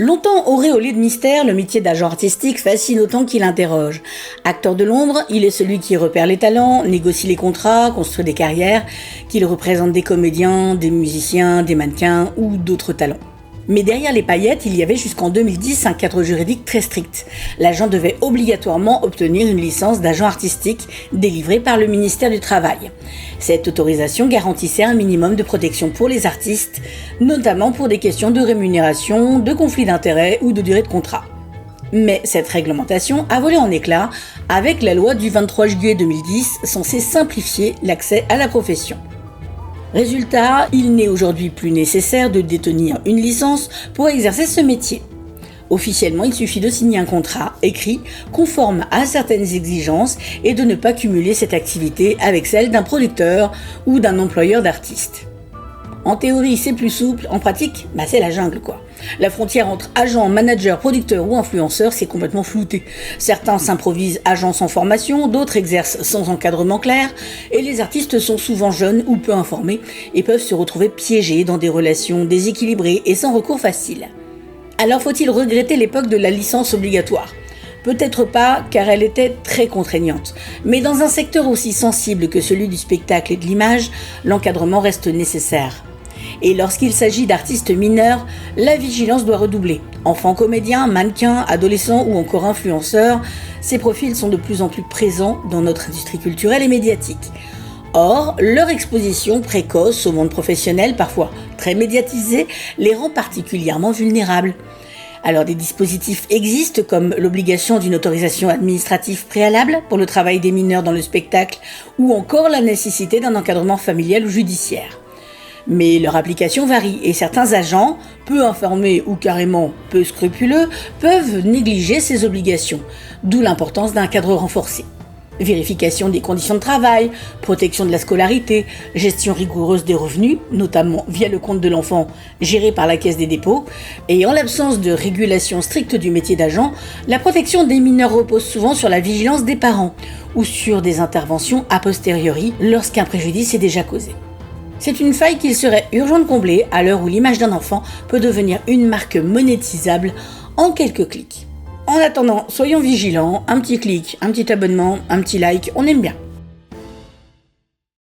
Longtemps auréolé de mystère, le métier d'agent artistique fascine autant qu'il interroge. Acteur de l'ombre, il est celui qui repère les talents, négocie les contrats, construit des carrières, qu'il représente des comédiens, des musiciens, des mannequins ou d'autres talents. Mais derrière les paillettes, il y avait jusqu'en 2010 un cadre juridique très strict. L'agent devait obligatoirement obtenir une licence d'agent artistique délivrée par le ministère du Travail. Cette autorisation garantissait un minimum de protection pour les artistes, notamment pour des questions de rémunération, de conflit d'intérêts ou de durée de contrat. Mais cette réglementation a volé en éclats avec la loi du 23 juillet 2010 censée simplifier l'accès à la profession. Résultat, il n'est aujourd'hui plus nécessaire de détenir une licence pour exercer ce métier. Officiellement, il suffit de signer un contrat écrit conforme à certaines exigences et de ne pas cumuler cette activité avec celle d'un producteur ou d'un employeur d'artistes. En théorie, c'est plus souple, en pratique, c'est la jungle quoi. La frontière entre agent, manager, producteur ou influenceur s'est complètement floutée. Certains s'improvisent agents sans formation, d'autres exercent sans encadrement clair, et les artistes sont souvent jeunes ou peu informés et peuvent se retrouver piégés dans des relations déséquilibrées et sans recours facile. Alors faut-il regretter l'époque de la licence obligatoire ? Peut-être pas, car elle était très contraignante. Mais dans un secteur aussi sensible que celui du spectacle et de l'image, l'encadrement reste nécessaire. Et lorsqu'il s'agit d'artistes mineurs, la vigilance doit redoubler. Enfants comédiens, mannequins, adolescents ou encore influenceurs, ces profils sont de plus en plus présents dans notre industrie culturelle et médiatique. Or, leur exposition précoce au monde professionnel, parfois très médiatisé, les rend particulièrement vulnérables. Alors des dispositifs existent comme l'obligation d'une autorisation administrative préalable pour le travail des mineurs dans le spectacle ou encore la nécessité d'un encadrement familial ou judiciaire. Mais leur application varie et certains agents, peu informés ou carrément peu scrupuleux, peuvent négliger ces obligations, d'où l'importance d'un cadre renforcé. Vérification des conditions de travail, protection de la scolarité, gestion rigoureuse des revenus, notamment via le compte de l'enfant géré par la Caisse des dépôts, et en l'absence de régulation stricte du métier d'agent, la protection des mineurs repose souvent sur la vigilance des parents ou sur des interventions a posteriori lorsqu'un préjudice est déjà causé. C'est une faille qu'il serait urgent de combler à l'heure où l'image d'un enfant peut devenir une marque monétisable en quelques clics. En attendant, soyons vigilants, un petit clic, un petit abonnement, un petit like, on aime bien.